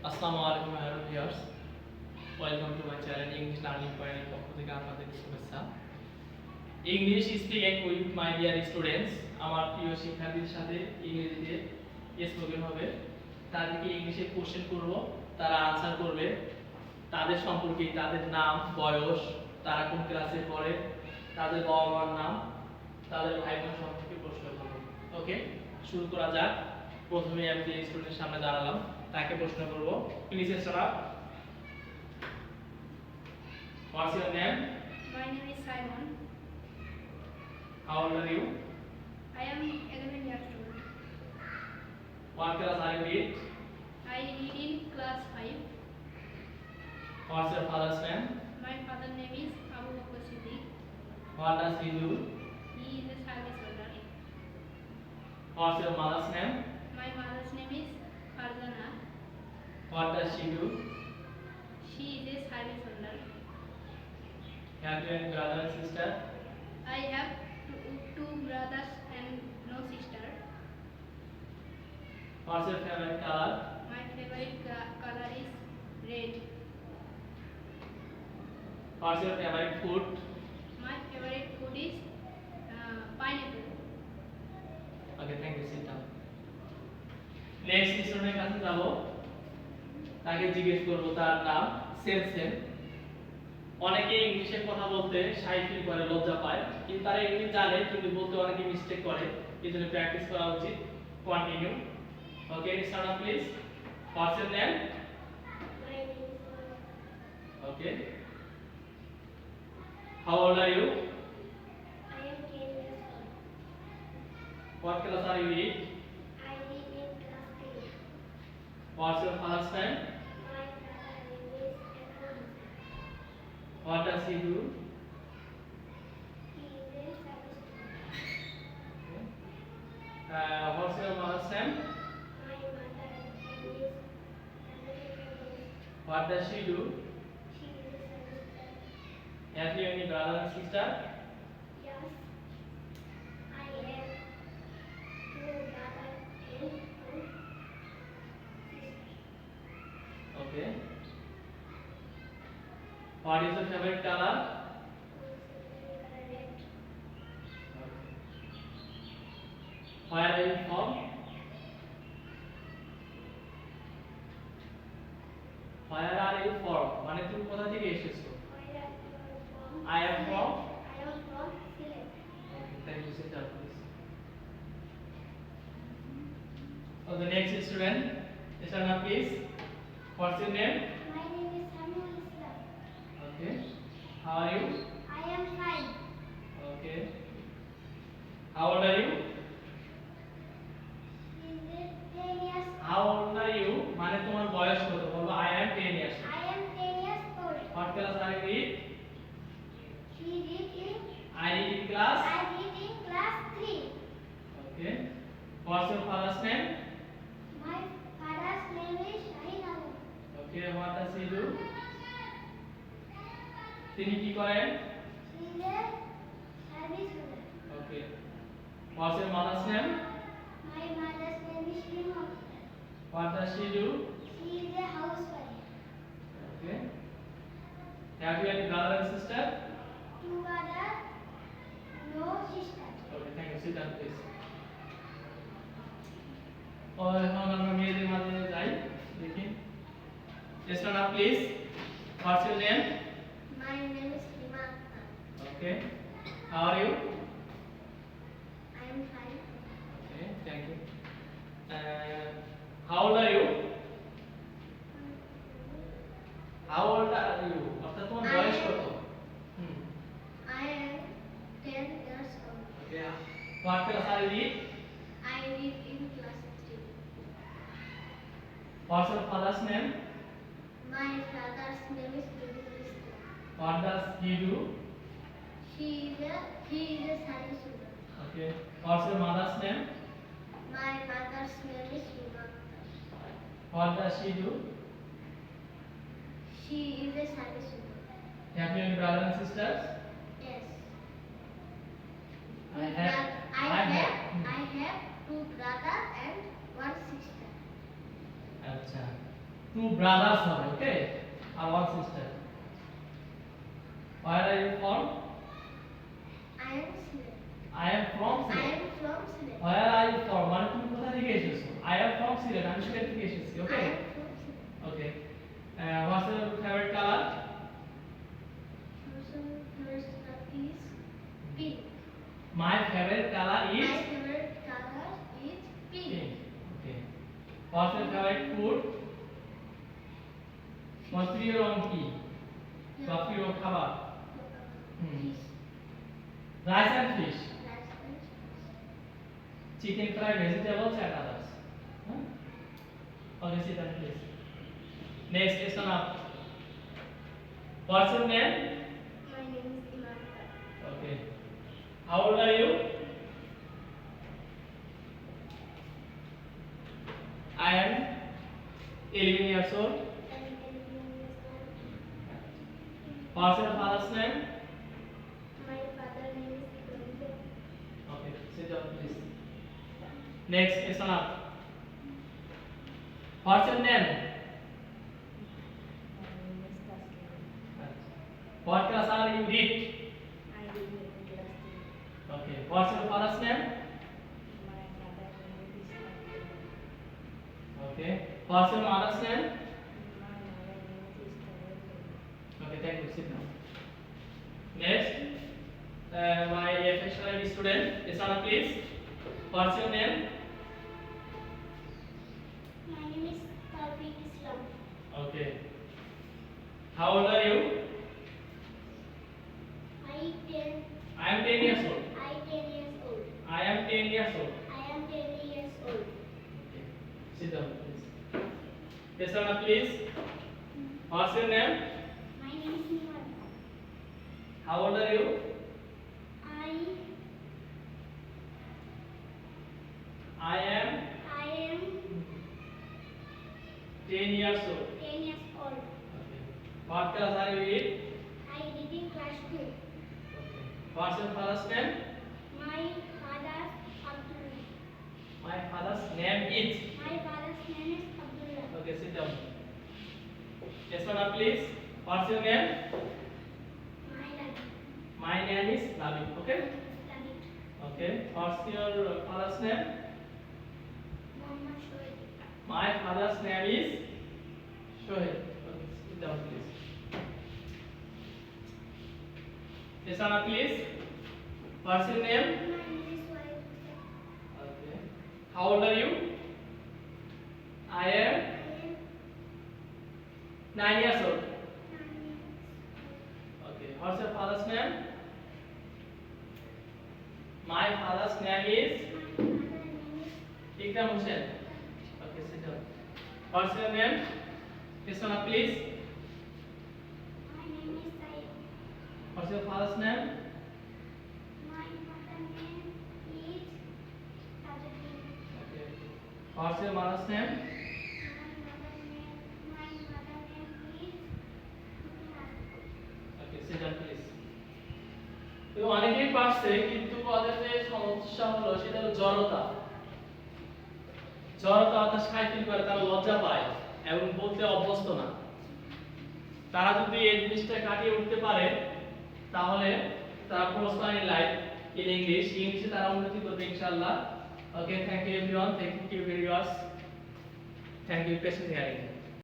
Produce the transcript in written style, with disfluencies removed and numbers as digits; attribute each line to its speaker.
Speaker 1: আসসালামু আলাইকুম hello viewers, welcome to my channel English learning পয়েন্টের পক্ষ থেকে আপনাদের শুভেচ্ছা। English speaking with my dear students, আমার প্রিয় শিক্ষার্থীদের সাথে ইংরেজিতে স্পোকেন হবে। তাদেরকে ইংলিশে কোশ্চেন করব, তারা আনসার করবে। তাদের সম্পর্কে তাদের নাম, বয়স, তারা কোন ক্লাসে পড়ে, তাদের বাবা মার নাম, তাদের ভাই বোন সম্পর্কে প্রশ্ন করব। ওকে, শুরু করা যাক। প্রথমে আমি যে স্টুডেন্টের সামনে দাঁড়ালাম তাকে প্রশ্ন করব। Please start up. What's your name?
Speaker 2: My name is Simon.
Speaker 1: How old are you?
Speaker 2: I am 11 years old.
Speaker 1: What class are you in?
Speaker 2: I read in class 5.
Speaker 1: What's your father's name?
Speaker 2: My father's name is Abu Bakr Siddiq.
Speaker 1: What does he do?
Speaker 2: He is a service holder.
Speaker 1: What's your mother's name?
Speaker 2: My mother's name is Farzana.
Speaker 1: What does she do?
Speaker 2: She is a service holder.
Speaker 1: Have you any brother and sister?
Speaker 2: I have two brothers and no sister.
Speaker 1: What's your favorite color?
Speaker 2: My favorite color is red.
Speaker 1: What's your favorite food?
Speaker 2: My favorite food is pineapple.
Speaker 1: Okay, thank you. Sit down. Next স্টুডেন্টের কাছে যাব, তাকে জিজ্ঞেস করব তার নাম। Same অনেকে ইংলিশে কথা বলতে শাই ফিল করে, লজ্জা পায়, কিন্তু তারা ইংলিশ জানে কিন্তু বলতে অনেকে মিস্টেক করে। এই জন্য প্র্যাকটিস করা উচিত। Continue. Okay, start up please. What's your name?
Speaker 2: My name is
Speaker 1: okay. How old are you?
Speaker 2: I am 10 years old.
Speaker 1: What class are you in?
Speaker 2: I read in class 3.
Speaker 1: What's your father's name?
Speaker 2: My father's name is Ekram.
Speaker 1: What does he do?
Speaker 2: He is a service holder.
Speaker 1: What's your mother's name?
Speaker 2: My mother's name is Anurag.
Speaker 1: What does she do?
Speaker 2: She is a service holder.
Speaker 1: Have you any brother and sister?
Speaker 2: Yes, I have two brothers and one sister.
Speaker 1: Okay. What is your favourite colour?
Speaker 2: Red.
Speaker 1: Where are you from? Where are you from? মানে তুমি কোথা থেকে এসেছো?
Speaker 2: Where are you from?
Speaker 1: I am from.
Speaker 2: I am from Sylhet.
Speaker 1: Okay, thank you. Sit down, please. So the next student, stand up, please. What's your name?
Speaker 2: My name is Samuel Islam.
Speaker 1: Okay. How are you?
Speaker 2: I am 5.
Speaker 1: Okay. How old are you?
Speaker 2: He is 10 years.
Speaker 1: How old are you? মানে তোমার বয়স কত? বলবো I am 10 years.
Speaker 2: I am 10 years old.
Speaker 1: What class are you in?
Speaker 2: She read in.
Speaker 1: I read in class.
Speaker 2: I read in class 3.
Speaker 1: Okay. What's your father's name?
Speaker 2: My father's name is Shahin Alam.
Speaker 1: Okay. What does he do? তিনি কি করেন?
Speaker 2: She is a service holder.
Speaker 1: Okay. What's your mother's name?
Speaker 2: My mother's name is Shima.
Speaker 1: What does she do?
Speaker 2: She is a housewife.
Speaker 1: Okay. Have you any brother and sister?
Speaker 2: Two brothers, no sister.
Speaker 1: Okay, thank you. Sit down, please. এখন আমরা মেয়েদের মাঝে যাই, দেখি। Stand up, please. What's your name?
Speaker 2: My name is Rima.
Speaker 1: Okay. How are you?
Speaker 2: I am 5.
Speaker 1: Okay, thank you. How old are you? How old are you? অর্থাৎ তোমার বয়স কত?
Speaker 2: I am 10 years old.
Speaker 1: Okay. What class are you in?
Speaker 2: I read in class 3.
Speaker 1: What's your father's name?
Speaker 2: My father's name is Dudul Islam.
Speaker 1: What does he do?
Speaker 2: He is a service holder.
Speaker 1: Okay. What's your mother's name?
Speaker 2: My mother's name is Rima.
Speaker 1: What does she do?
Speaker 2: She is a service holder.
Speaker 1: Have you any brothers and sisters?
Speaker 2: Yes.
Speaker 1: I have.
Speaker 2: I have two brothers and one sister.
Speaker 1: আচ্ছা। two brothers হবে, okay, R one sister. Where are you from?
Speaker 2: I am Silet.
Speaker 1: I am from
Speaker 2: I
Speaker 1: Silet.
Speaker 2: am from Silet.
Speaker 1: Where are you from? মানে তুমি কোথা থেকে এসেছো? I am from Silet. আমি সিলেট থেকে এসেছি,
Speaker 2: I
Speaker 1: okay?
Speaker 2: am from Silet.
Speaker 1: Okay. What's your favorite color?
Speaker 2: Person is pink.
Speaker 1: My favorite color
Speaker 2: My
Speaker 1: is
Speaker 2: favorite color is pink.
Speaker 1: pink. Okay. What's your favorite food? তোমার প্রিয় রং কি? বা প্রিয় খাবার?
Speaker 2: Fish.
Speaker 1: Rice and fish.
Speaker 2: Rice and fish.
Speaker 1: Chicken fry, vegetables and others. Huh? Okay, sit down please. Next, listen up. What's your name?
Speaker 2: My name is Imanta.
Speaker 1: Okay. How old are you? I am 11 years old.
Speaker 2: I am 11 years old.
Speaker 1: What's your father's name?
Speaker 2: My father's name is Ibrahim.
Speaker 1: Okay, sit down please. Next, listen up. What's your name? What class are you read?
Speaker 2: I live in class
Speaker 1: Okay. What's your father's name?
Speaker 2: 3. My father's name is Abdul.
Speaker 1: Okay. What's your mother's name?
Speaker 2: My mother's name is Tarun.
Speaker 1: Okay, thank you. Sit down. Next, my affectionate student, Isana, please. What's your name?
Speaker 2: My name is Tawfiq Islam.
Speaker 1: Okay. How old are you? I am 10 years old.
Speaker 2: I 10 years old.
Speaker 1: I am 10 years old.
Speaker 2: I am 10 years old.
Speaker 1: Okay. Sit down, please. Isana, please. What's your name?
Speaker 2: My name is Niman.
Speaker 1: How old are you?
Speaker 2: I
Speaker 1: I am
Speaker 2: am
Speaker 1: 10 years old.
Speaker 2: 10 years old.
Speaker 1: Okay. What class are you in?
Speaker 2: I read in class 2.
Speaker 1: Okay. What's your father's name?
Speaker 2: My father's Abdullah.
Speaker 1: My father's name is.
Speaker 2: My father's name is Abdullah.
Speaker 1: Okay, sit down. Isana, please. What's your name?
Speaker 2: My dad.
Speaker 1: My name is Nabi. Okay.
Speaker 2: Studied.
Speaker 1: Okay. What's your father's name?
Speaker 2: Muhammad Shoaib.
Speaker 1: My father's name is Shoaib. Okay, sit down, please. Isana, please. What's your name?
Speaker 2: My name is Shoaib.
Speaker 1: Okay. How old are you? I am 9 years old. Okay. What's your father's name? My father's name is Ikram Hussain. Okay, sit down. What's your name? Isana, please.
Speaker 2: My name is Saeed.
Speaker 1: What's your father's name?
Speaker 2: My mother's name is Tajuddin.
Speaker 1: Okay. What's your mother's name?
Speaker 2: My mother's name is
Speaker 1: Okay, sit down, please. তো অনেকেই পারছে কিন্তু ওদের যে সমস্যা হলো সেটা হলো জড়তা। জড়তা অর্থাৎ সাই ফিল করে, তারা লজ্জা পায় এবং বলতে অভ্যস্ত না। তারা যদি এই জিনিসটা কাটিয়ে উঠতে পারে তাহলে তারা prosper in life in English, ইংলিশে তারা উন্নতি করবে ইনশাআল্লাহ। Okay, thank you everyone, thank you viewers, thank you patient hearing.